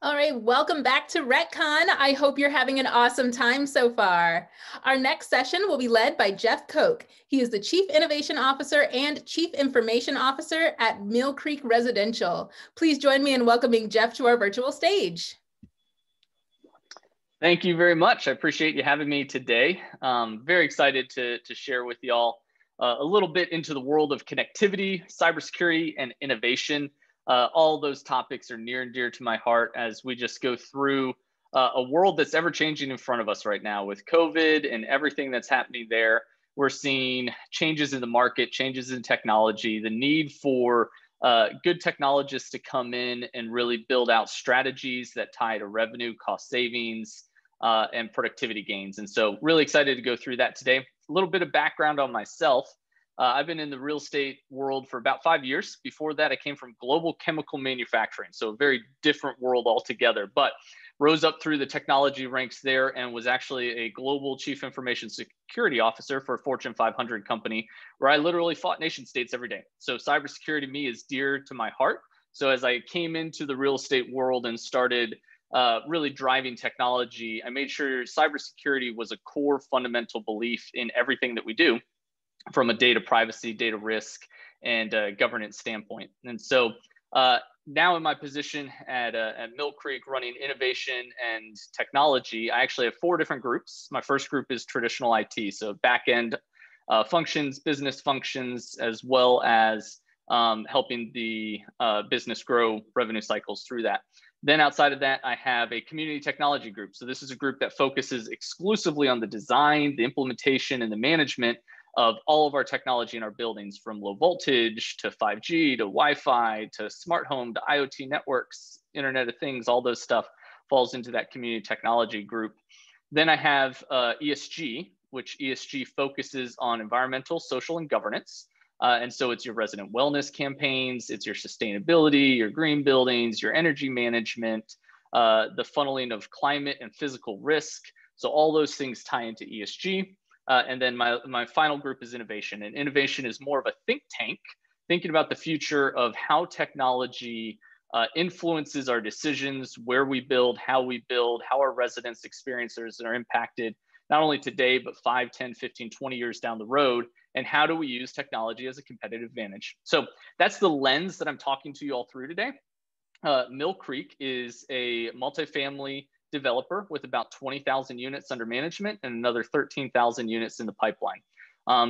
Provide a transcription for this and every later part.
All right, welcome back to RETCON. I hope you're having an awesome time so far. Our next session will be led by Jeff Koch. He is the Chief Innovation Officer and Chief Information Officer at Mill Creek Residential. Please join me in welcoming Jeff to our virtual stage. Thank you very much. I appreciate you having me today. Very excited to share with y'all a little bit into the world of connectivity, cybersecurity, and innovation. All those topics are near and dear to my heart as we just go through a world that's ever changing in front of us right now with COVID and everything that's happening there. We're seeing changes in the market, changes in technology, the need for good technologists to come in and really build out strategies that tie to revenue, cost savings, and productivity gains. And so really excited to go through that today. A little bit of background on myself. I've been in the real estate world for about 5 years. Before that, I came from global chemical manufacturing, so a very different world altogether, but rose up through the technology ranks there and was actually a global chief information security officer for a Fortune 500 company where I literally fought nation states every day. So cybersecurity to me is dear to my heart. So as I came into the real estate world and started really driving technology, I made sure cybersecurity was a core fundamental belief in everything that we do, from a data privacy, data risk, and governance standpoint. And so now in my position at Mill Creek running innovation and technology, I actually have 4 different groups. My first group is traditional IT, so back-end functions, business functions, as well as helping the business grow revenue cycles through that. Then outside of that, I have a community technology group. So this is a group that focuses exclusively on the design, the implementation, and the management of all of our technology in our buildings, from low voltage to 5G to Wi-Fi to smart home to IoT networks, Internet of Things, all those stuff falls into that community technology group. Then I have ESG, which ESG focuses on environmental, social, and governance. And so it's your resident wellness campaigns, it's your sustainability, your green buildings, your energy management, the funneling of climate and physical risk. So all those things tie into ESG. And then my final group is innovation. And innovation is more of a think tank, thinking about the future of how technology influences our decisions, where we build, how our residents, experiencers are impacted, not only today, but 5, 10, 15, 20 years down the road. And how do we use technology as a competitive advantage? So that's the lens that I'm talking to you all through today. Mill Creek is a multifamily developer with about 20,000 units under management and another 13,000 units in the pipeline.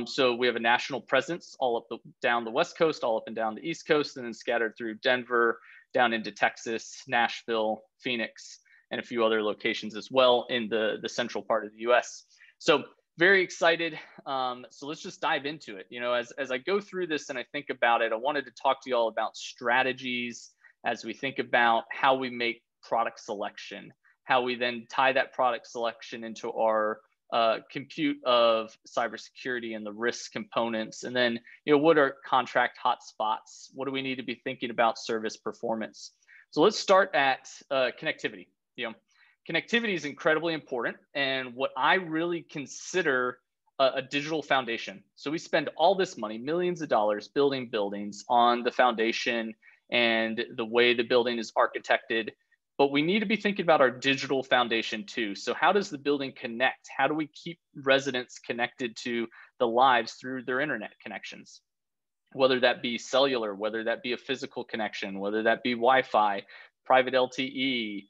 So we have a national presence all up down the West Coast, all up and down the East Coast, and then scattered through Denver, down into Texas, Nashville, Phoenix, and a few other locations as well in the central part of the US. So very excited. So let's just dive into it. You know, as I go through this and I think about it, I wanted to talk to you all about strategies as we think about how we make product selection, how we then tie that product selection into our compute of cybersecurity and the risk components. And then, you know, what are contract hotspots? What do we need to be thinking about service performance? So let's start at connectivity. You know, connectivity is incredibly important, and what I really consider a digital foundation. So we spend all this money, millions of dollars, building buildings on the foundation and the way the building is architected. But we need to be thinking about our digital foundation too. So how does the building connect? How do we keep residents connected to the lives through their internet connections? Whether that be cellular, whether that be a physical connection, whether that be Wi-Fi, private LTE.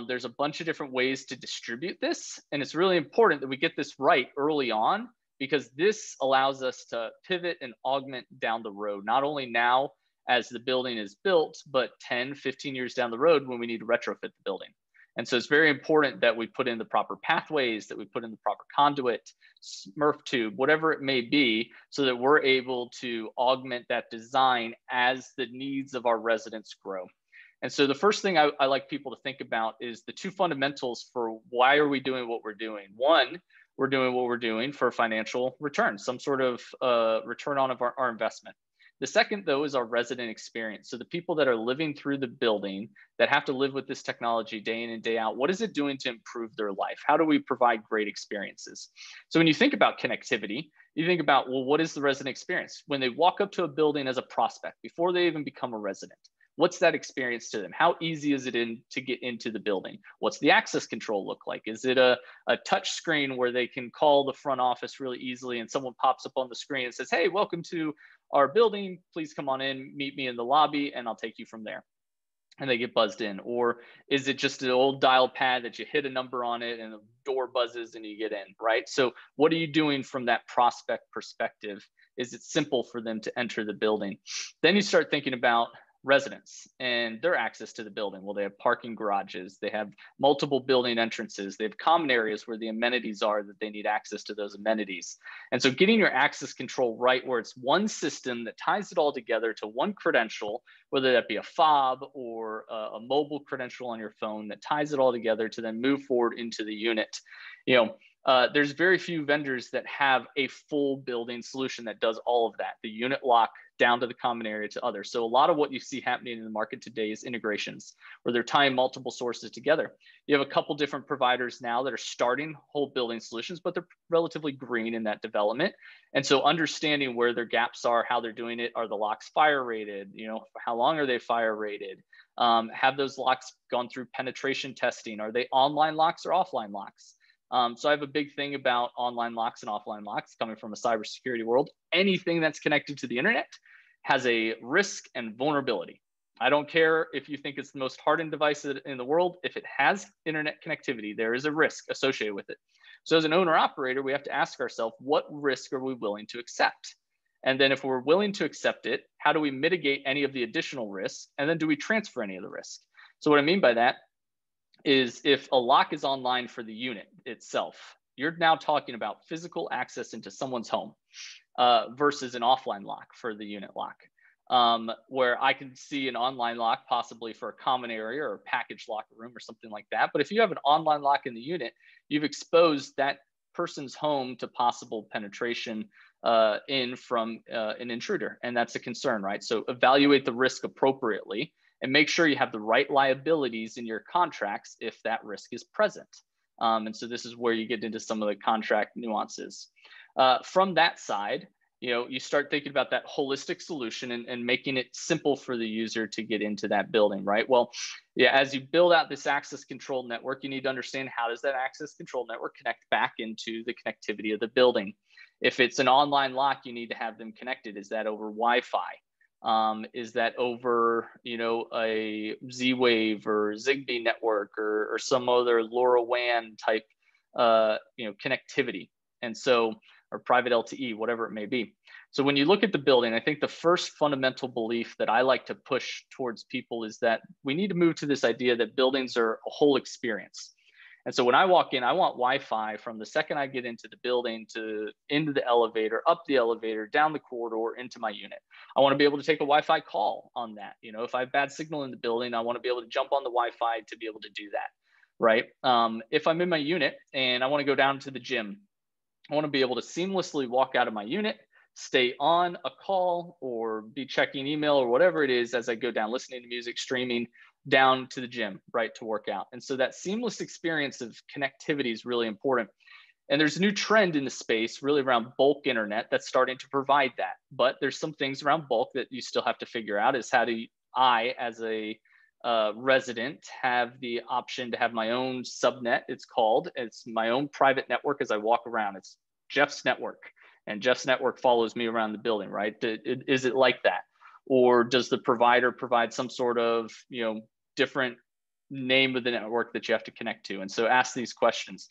There's a bunch of different ways to distribute this. And it's really important that we get this right early on, because this allows us to pivot and augment down the road, not only now as the building is built, but 10, 15 years down the road when we need to retrofit the building. And so it's very important that we put in the proper pathways, that we put in the proper conduit, Smurf tube, whatever it may be, so that we're able to augment that design as the needs of our residents grow. And so the first thing I like people to think about is the 2 fundamentals for why are we doing what we're doing. One, we're doing what we're doing for financial return, some sort of return on our investment. The second, though, is our resident experience. So the people that are living through the building that have to live with this technology day in and day out, what is it doing to improve their life? How do we provide great experiences? So when you think about connectivity, you think about, well, what is the resident experience? When they walk up to a building as a prospect, before they even become a resident, What's that experience to them? How easy is it to get into the building? What's the access control look like? Is it a touch screen where they can call the front office really easily and someone pops up on the screen and says, hey, welcome to our building. Please come on in, meet me in the lobby, and I'll take you from there. And they get buzzed in? Or is it just an old dial pad that you hit a number on it and the door buzzes and you get in, right? So what are you doing from that prospect perspective? Is it simple for them to enter the building? Then you start thinking about residents and their access to the building. Well, they have parking garages, they have multiple building entrances, they have common areas where the amenities are that they need access to those amenities. And so getting your access control right, where it's one system that ties it all together to one credential, whether that be a fob or a mobile credential on your phone that ties it all together to then move forward into the unit. There's very few vendors that have a full building solution that does all of that, the unit lock down to the common area to others. So a lot of what you see happening in the market today is integrations, where they're tying multiple sources together. You have a couple different providers now that are starting whole building solutions, but they're relatively green in that development. And so understanding where their gaps are, how they're doing it, are the locks fire rated? How long are they fire rated? Have those locks gone through penetration testing? Are they online locks or offline locks? So I have a big thing about online locks and offline locks coming from a cybersecurity world. Anything that's connected to the internet has a risk and vulnerability. I don't care if you think it's the most hardened device in the world. If it has internet connectivity, there is a risk associated with it. So as an owner operator, we have to ask ourselves, what risk are we willing to accept? And then if we're willing to accept it, how do we mitigate any of the additional risk? And then do we transfer any of the risk? So what I mean by that is if a lock is online for the unit itself, you're now talking about physical access into someone's home versus an offline lock for the unit lock, where I can see an online lock possibly for a common area or a package locker room or something like that. But if you have an online lock in the unit, you've exposed that person's home to possible penetration in from an intruder. And that's a concern, right? So evaluate the risk appropriately and make sure you have the right liabilities in your contracts if that risk is present. And so this is where you get into some of the contract nuances. From that side, you start thinking about that holistic solution and making it simple for the user to get into that building, right? Well, yeah, as you build out this access control network, you need to understand, how does that access control network connect back into the connectivity of the building? If it's an online lock, you need to have them connected. Is that over Wi-Fi? Is that over, a Z-Wave or Zigbee network or some other LoRaWAN type, connectivity? And so, or private LTE, whatever it may be. So when you look at the building, I think the first fundamental belief that I like to push towards people is that we need to move to this idea that buildings are a whole experience. And so when I walk in, I want Wi-Fi from the second I get into the building to into the elevator, up the elevator, down the corridor, into my unit. I want to be able to take a Wi-Fi call on that. If I have bad signal in the building, I want to be able to jump on the Wi-Fi to be able to do that, right? If I'm in my unit and I want to go down to the gym, I want to be able to seamlessly walk out of my unit, stay on a call or be checking email or whatever it is as I go down, listening to music, streaming, down to the gym, right, to work out. And so that seamless experience of connectivity is really important. And there's a new trend in the space really around bulk internet that's starting to provide that. But there's some things around bulk that you still have to figure out, is how do I, as a resident, have the option to have my own subnet, it's my own private network as I walk around. It's Jeff's network, and Jeff's network follows me around the building, right? Is it like that? Or does the provider provide some sort of, different name of the network that you have to connect to? And so ask these questions.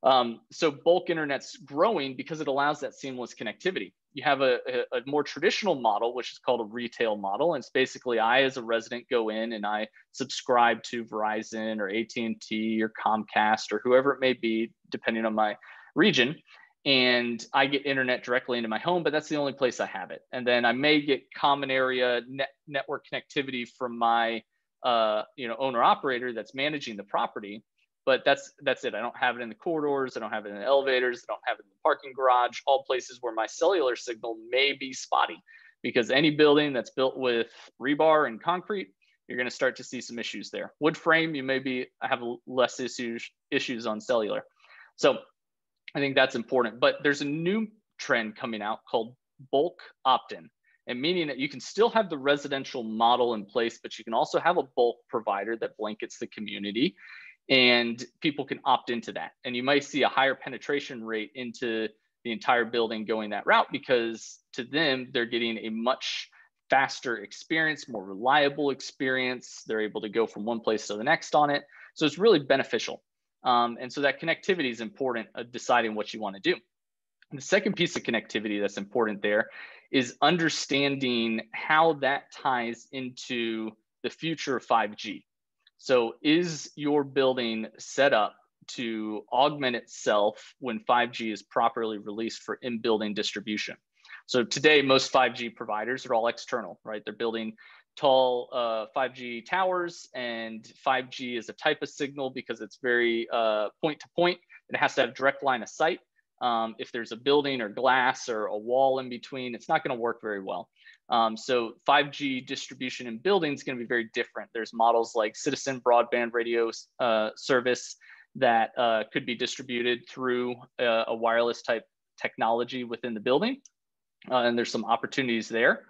So bulk internet's growing because it allows that seamless connectivity. You have a more traditional model, which is called a retail model. And it's basically, I, as a resident, go in and I subscribe to Verizon or AT&T or Comcast or whoever it may be, depending on my region. And I get internet directly into my home, but that's the only place I have it. And then I may get common area network connectivity from my owner operator that's managing the property. But that's it. I don't have it in the corridors. I don't have it in the elevators. I don't have it in the parking garage, all places where my cellular signal may be spotty, because any building that's built with rebar and concrete, you're going to start to see some issues there. Wood frame, you maybe have less issues on cellular. So I think that's important. But there's a new trend coming out called bulk opt-in. and meaning that you can still have the residential model in place, but you can also have a bulk provider that blankets the community, and people can opt into that. And you might see a higher penetration rate into the entire building going that route, because to them, they're getting a much faster experience, more reliable experience. They're able to go from one place to the next on it. So it's really beneficial. And so that connectivity is important of deciding what you want to do. And the second piece of connectivity that's important there is understanding how that ties into the future of 5G. So is your building set up to augment itself when 5G is properly released for in-building distribution? So today, most 5G providers are all external, right? They're building tall 5G towers, and 5G is a type of signal because it's very point to point. It has to have direct line of sight. If there's a building or glass or a wall in between, it's not going to work very well. So 5G distribution in buildings is going to be very different. There's models like citizen broadband radio service that could be distributed through a wireless type technology within the building. And there's some opportunities there.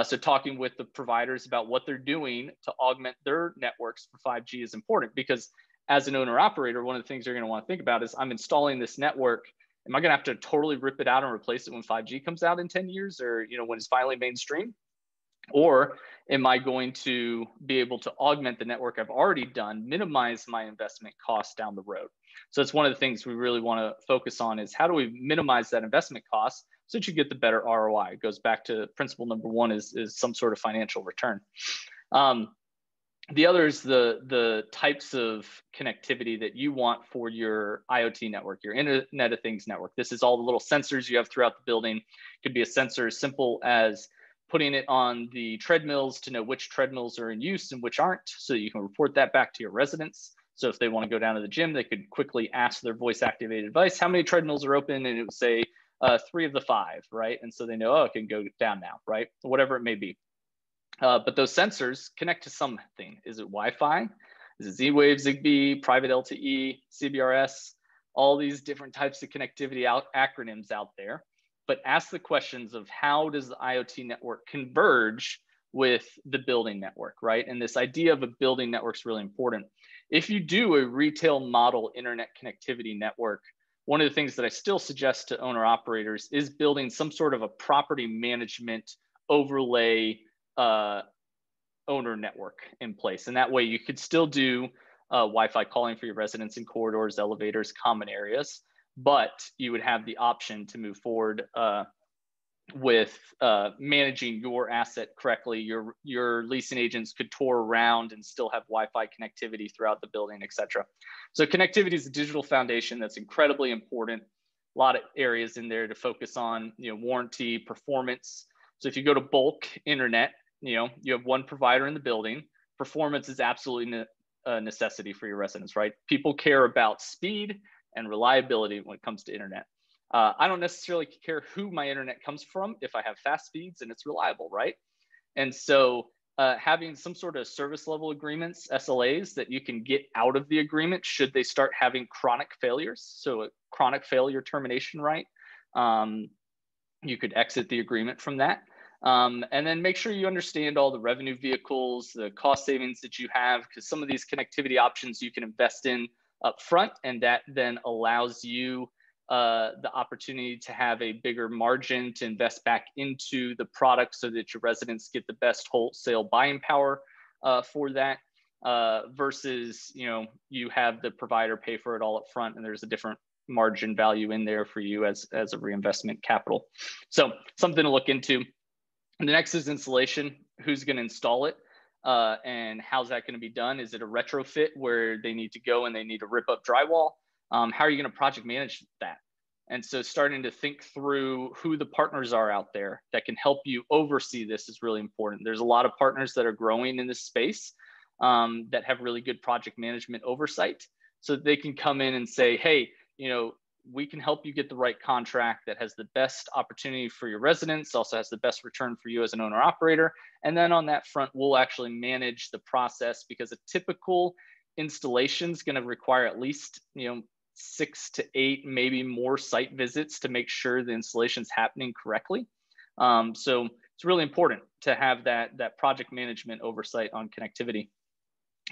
So talking with the providers about what they're doing to augment their networks for 5G is important, because as an owner operator, one of the things you're going to want to think about is, I'm installing this network. Am I going to have to totally rip it out and replace it when 5G comes out in 10 years, or when it's finally mainstream? Or am I going to be able to augment the network I've already done, minimize my investment costs down the road? So it's one of the things we really want to focus on, is how do we minimize that investment cost so that you get the better ROI? It goes back to principle number one, is some sort of financial return. The other is the types of connectivity that you want for your IoT network, your Internet of Things network. This is all the little sensors you have throughout the building. It could be a sensor as simple as putting it on the treadmills to know which treadmills are in use and which aren't, so that you can report that back to your residents. So if they want to go down to the gym, they could quickly ask their voice activated device, how many treadmills are open? And it would say 3 of the 5, right? And so they know, oh, it can go down now, right? Whatever it may be. But those sensors connect to something. Is it Wi-Fi? Is it Z-Wave, Zigbee, private LTE, CBRS? All these different types of connectivity acronyms out there. But ask the questions of, how does the IoT network converge with the building network, right? And this idea of a building network is really important. If you do a retail model internet connectivity network, one of the things that I still suggest to owner operators is building some sort of a property management overlay owner network in place. And that way you could still do Wi-Fi calling for your residents in corridors, elevators, common areas, but you would have the option to move forward with managing your asset correctly. Your leasing agents could tour around and still have Wi-Fi connectivity throughout the building, et cetera. So connectivity is a digital foundation that's incredibly important. A lot of areas in there to focus on, warranty, performance. So if you go to bulk internet, you have one provider in the building. Performance is absolutely a necessity for your residents, right? People care about speed and reliability when it comes to internet. I don't necessarily care who my internet comes from if I have fast speeds and it's reliable, right? And so having some sort of service level agreements, SLAs, that you can get out of the agreement should they start having chronic failures. So a chronic failure termination right. You could exit the agreement from that. And then make sure you understand all the revenue vehicles, the cost savings that you have, because some of these connectivity options you can invest in up front, and that then allows you the opportunity to have a bigger margin to invest back into the product so that your residents get the best wholesale buying power for that, versus you have the provider pay for it all up front, and there's a different margin value in there for you as a reinvestment capital. So something to look into. And the next is installation. Who's going to install it? And how's that going to be done? Is it a retrofit where they need to go and they need to rip up drywall? How are you going to project manage that? And so starting to think through who the partners are out there that can help you oversee this is really important. There's a lot of partners that are growing in this space that have really good project management oversight, so that they can come in and say, hey, we can help you get the right contract that has the best opportunity for your residents, also has the best return for you as an owner operator. And then on that front, we'll actually manage the process, because a typical installation is going to require at least 6 to 8, maybe more site visits to make sure the installation is happening correctly. So it's it's really important to have that project management oversight on connectivity.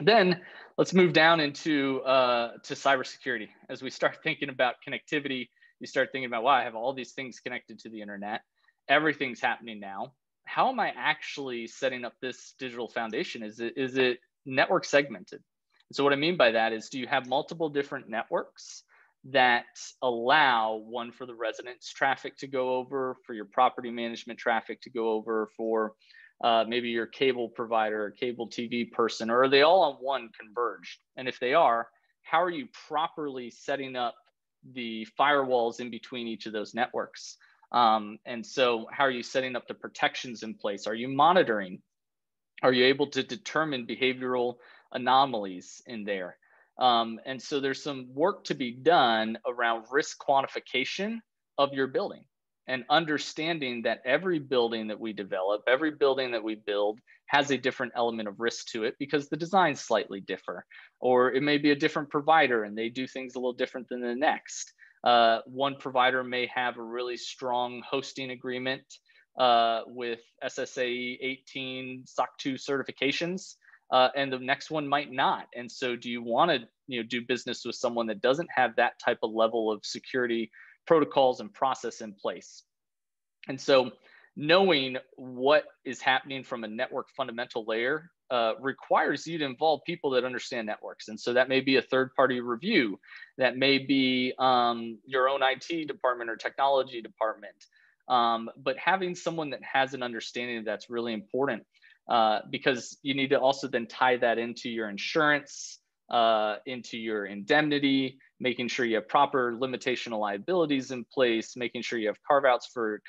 Then let's move down into to cybersecurity. As we start thinking about connectivity, you start thinking about, wow, I have all these things connected to the internet. Everything's happening now. How am I actually setting up this digital foundation? Is it network segmented? So what I mean by that is, do you have multiple different networks that allow one for the residents traffic to go over, for your property management traffic to go over, for maybe your cable provider or cable TV person, or are they all on one converged? And if they are, how are you properly setting up the firewalls in between each of those networks? And so how are you setting up the protections in place? Are you monitoring? Are you able to determine behavioral anomalies in there? And so there's some work to be done around risk quantification of your building, and understanding that every building that we develop, every building that we build has a different element of risk to it, because the designs slightly differ, or it may be a different provider and they do things a little different than the next. One provider may have a really strong hosting agreement with SSAE 18 SOC 2 certifications, and the next one might not. And so do you want to do business with someone that doesn't have that type of level of security protocols and process in place? And so knowing what is happening from a network fundamental layer requires you to involve people that understand networks. And so that may be a third-party review, that may be your own IT department or technology department. But having someone that has an understanding of that's really important, because you need to also then tie that into your insurance, into your indemnity, making sure you have proper limitation of liabilities in place, making sure you have carve-outs for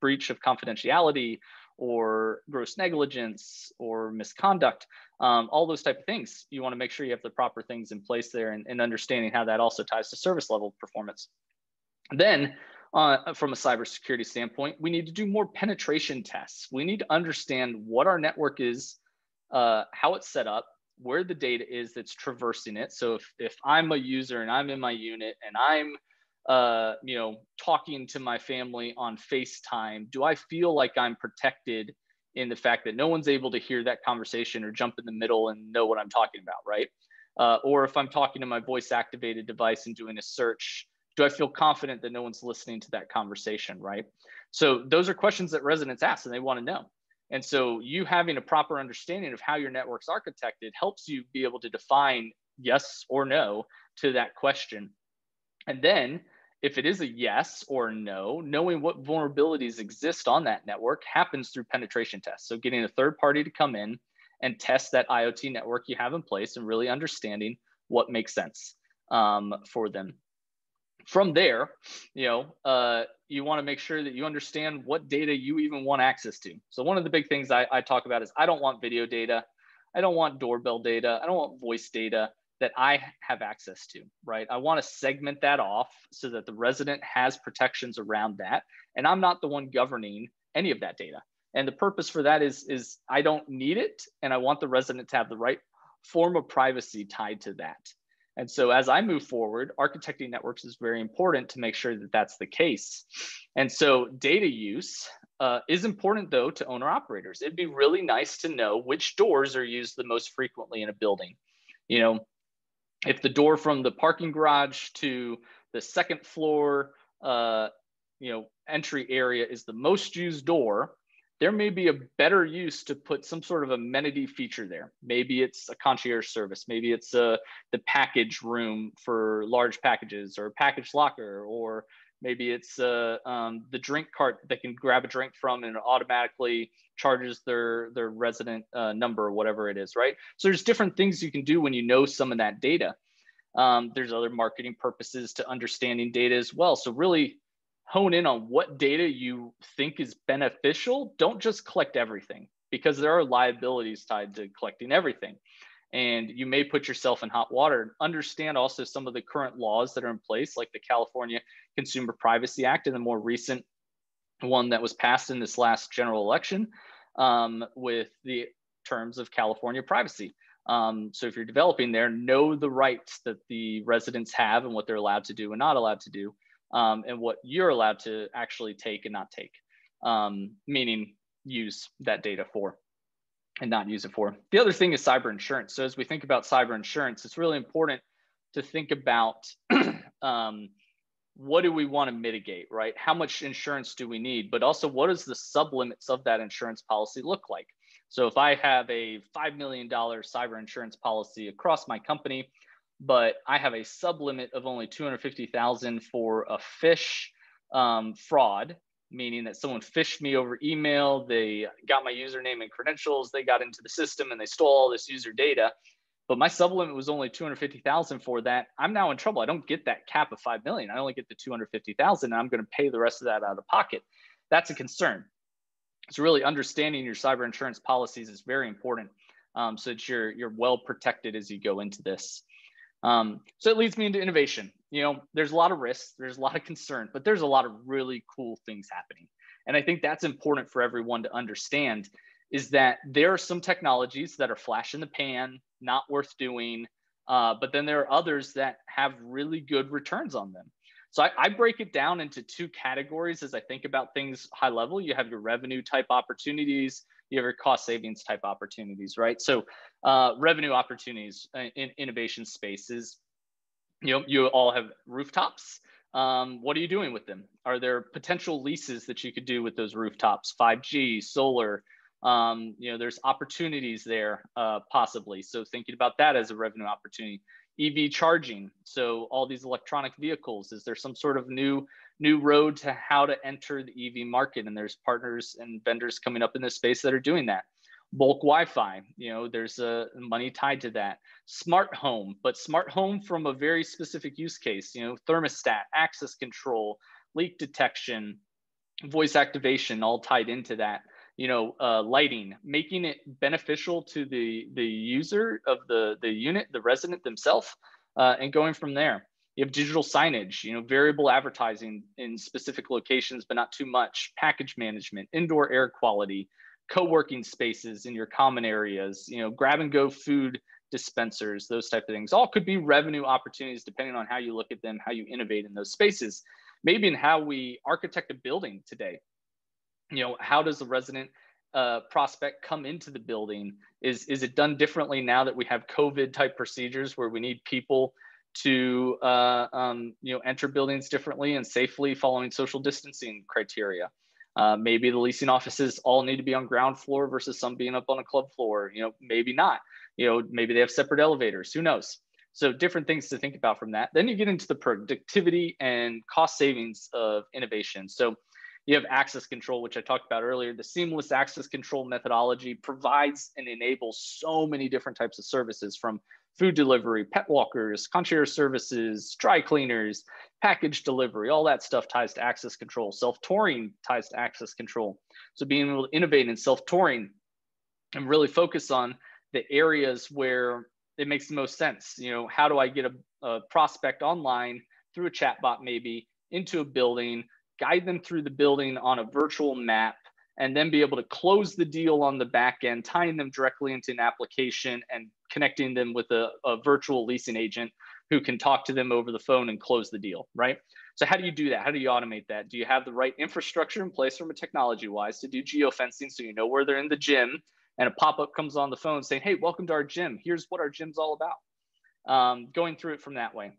breach of confidentiality or gross negligence or misconduct, all those type of things. You want to make sure you have the proper things in place there, and understanding how that also ties to service level performance. Then from a cybersecurity standpoint, we need to do more penetration tests. We need to understand what our network is, how it's set up, where the data is that's traversing it. So if I'm a user and I'm in my unit and I'm talking to my family on FaceTime, do I feel like I'm protected in the fact that no one's able to hear that conversation or jump in the middle and know what I'm talking about, right? Or if I'm talking to my voice activated device and doing a search, do I feel confident that no one's listening to that conversation, right? So those are questions that residents ask and they want to know. And so you having a proper understanding of how your network's architected helps you be able to define yes or no to that question. And then if it is a yes or no, knowing what vulnerabilities exist on that network happens through penetration tests. So getting a third party to come in and test that IoT network you have in place and really understanding what makes sense for them. From there, you want to make sure that you understand what data you even want access to. So one of the big things I talk about is I don't want video data. I don't want doorbell data. I don't want voice data that I have access to, right? I want to segment that off so that the resident has protections around that. And I'm not the one governing any of that data. And the purpose for that is I don't need it. And I want the resident to have the right form of privacy tied to that. And so as I move forward, architecting networks is very important to make sure that that's the case. And so data use is important, though, to owner operators. It'd be really nice to know which doors are used the most frequently in a building. If the door from the parking garage to the second floor, entry area is the most used door, there may be a better use to put some sort of amenity feature there. Maybe it's a concierge service. Maybe it's the package room for large packages, or a package locker, or maybe it's the drink cart that they can grab a drink from and it automatically charges their resident number or whatever it is, right? So there's different things you can do when you know some of that data. There's other marketing purposes to understanding data as well. So really hone in on what data you think is beneficial. Don't just collect everything, because there are liabilities tied to collecting everything. And you may put yourself in hot water. Understand also some of the current laws that are in place, like the California Consumer Privacy Act and the more recent one that was passed in this last general election with the terms of California privacy. So if you're developing there, know the rights that the residents have and what they're allowed to do and not allowed to do, and what you're allowed to actually take and not take. meaning use that data for and not use it for. The other thing is cyber insurance. So as we think about cyber insurance, it's really important to think about what do we want to mitigate, right? How much insurance do we need? But also, what does the sublimits of that insurance policy look like? So if I have a $5 million cyber insurance policy across my company, but I have a sublimit of only $250,000 for a phish fraud, meaning that someone phished me over email, they got my username and credentials, they got into the system and they stole all this user data, but my sublimit was only $250,000 for that. I'm now in trouble. I don't get that cap of $5 million. I only get the $250,000, and I'm going to pay the rest of that out of pocket. That's a concern. So really understanding your cyber insurance policies is very important, so that you're well protected as you go into this. So it leads me into innovation. There's a lot of risks, there's a lot of concern, but there's a lot of really cool things happening. And I think that's important for everyone to understand, is that there are some technologies that are flash in the pan, not worth doing, but then there are others that have really good returns on them. So I break it down into two categories as I think about things high level. You have your revenue type opportunities, you have your cost savings type opportunities, right? So revenue opportunities in innovation spaces, you all have rooftops. What are you doing with them? Are there potential leases that you could do with those rooftops? 5G, solar, there's opportunities there possibly. So thinking about that as a revenue opportunity. EV charging, so all these electronic vehicles, is there some sort of new road to how to enter the EV market? And there's partners and vendors coming up in this space that are doing that. Bulk Wi-Fi, there's money tied to that. Smart home, but smart home from a very specific use case, thermostat, access control, leak detection, voice activation, all tied into that. Lighting, making it beneficial to the user of the unit, the resident themselves, and going from there. You have digital signage, variable advertising in specific locations, but not too much. Package management, indoor air quality, co-working spaces in your common areas, grab and go food dispensers, those type of things. All could be revenue opportunities depending on how you look at them, how you innovate in those spaces. Maybe in how we architect a building today. How does the resident prospect come into the building? Is it done differently now that we have COVID type procedures where we need people to enter buildings differently and safely following social distancing criteria? Maybe the leasing offices all need to be on ground floor versus some being up on a club floor. Maybe not. Maybe they have separate elevators. Who knows? So different things to think about from that. Then you get into the productivity and cost savings of innovation. So you have access control, which I talked about earlier. The seamless access control methodology provides and enables so many different types of services, from food delivery, pet walkers, concierge services, dry cleaners, package delivery. All that stuff ties to access control. Self-touring ties to access control. So being able to innovate in self-touring and really focus on the areas where it makes the most sense. How do I get a prospect online through a chatbot, maybe into a building, guide them through the building on a virtual map, and then be able to close the deal on the back end, tying them directly into an application and connecting them with a virtual leasing agent who can talk to them over the phone and close the deal, right? So how do you do that? How do you automate that? Do you have the right infrastructure in place from a technology-wise to do geofencing so you know where they're in the gym, and a pop-up comes on the phone saying, hey, welcome to our gym. Here's what our gym's all about. Going through it from that way.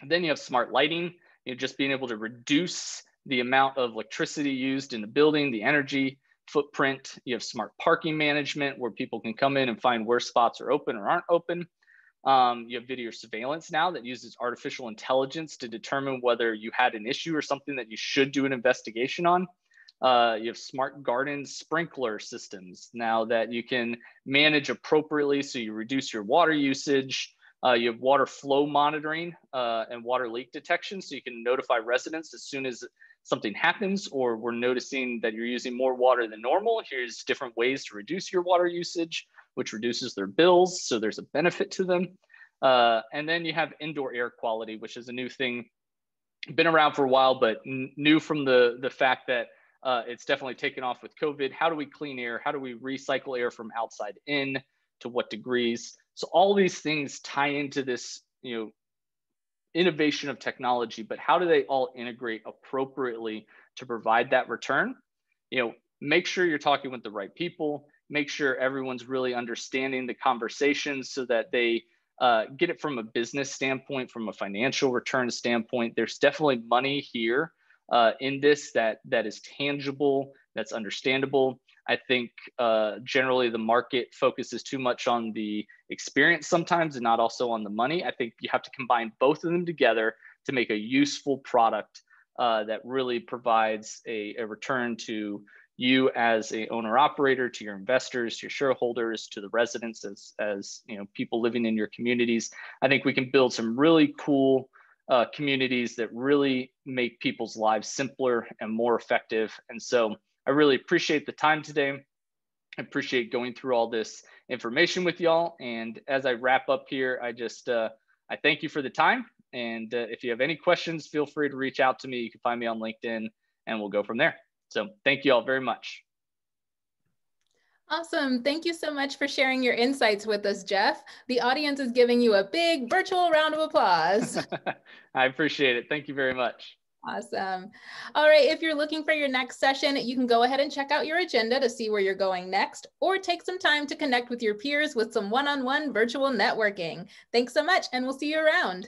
And then you have smart lighting, just being able to reduce the amount of electricity used in the building, the energy footprint. You have smart parking management where people can come in and find where spots are open or aren't open. You have video surveillance now that uses artificial intelligence to determine whether you had an issue or something that you should do an investigation on. You have smart garden sprinkler systems now that you can manage appropriately so you reduce your water usage. You have water flow monitoring and water leak detection, so you can notify residents as soon as something happens, or we're noticing that you're using more water than normal. Here's different ways to reduce your water usage, which reduces their bills, so there's a benefit to them. And then you have indoor air quality, which is a new thing, been around for a while, but new from the fact that it's definitely taken off with COVID. How do we clean air? How do we recycle air from outside in? To what degrees? So all these things tie into this, innovation of technology, but how do they all integrate appropriately to provide that return? make sure you're talking with the right people, make sure everyone's really understanding the conversations so that they get it from a business standpoint, from a financial return standpoint. There's definitely money here in this that is tangible, that's understandable. I think generally the market focuses too much on the experience sometimes and not also on the money. I think you have to combine both of them together to make a useful product that really provides a return to you as a owner operator, to your investors, to your shareholders, to the residents as people living in your communities. I think we can build some really cool communities that really make people's lives simpler and more effective. And so I really appreciate the time today. I appreciate going through all this information with y'all. And as I wrap up here, I thank you for the time. And if you have any questions, feel free to reach out to me. You can find me on LinkedIn and we'll go from there. So thank you all very much. Awesome. Thank you so much for sharing your insights with us, Jeff. The audience is giving you a big virtual round of applause. I appreciate it. Thank you very much. Awesome. All right. If you're looking for your next session, you can go ahead and check out your agenda to see where you're going next, or take some time to connect with your peers with some one-on-one virtual networking. Thanks so much, and we'll see you around.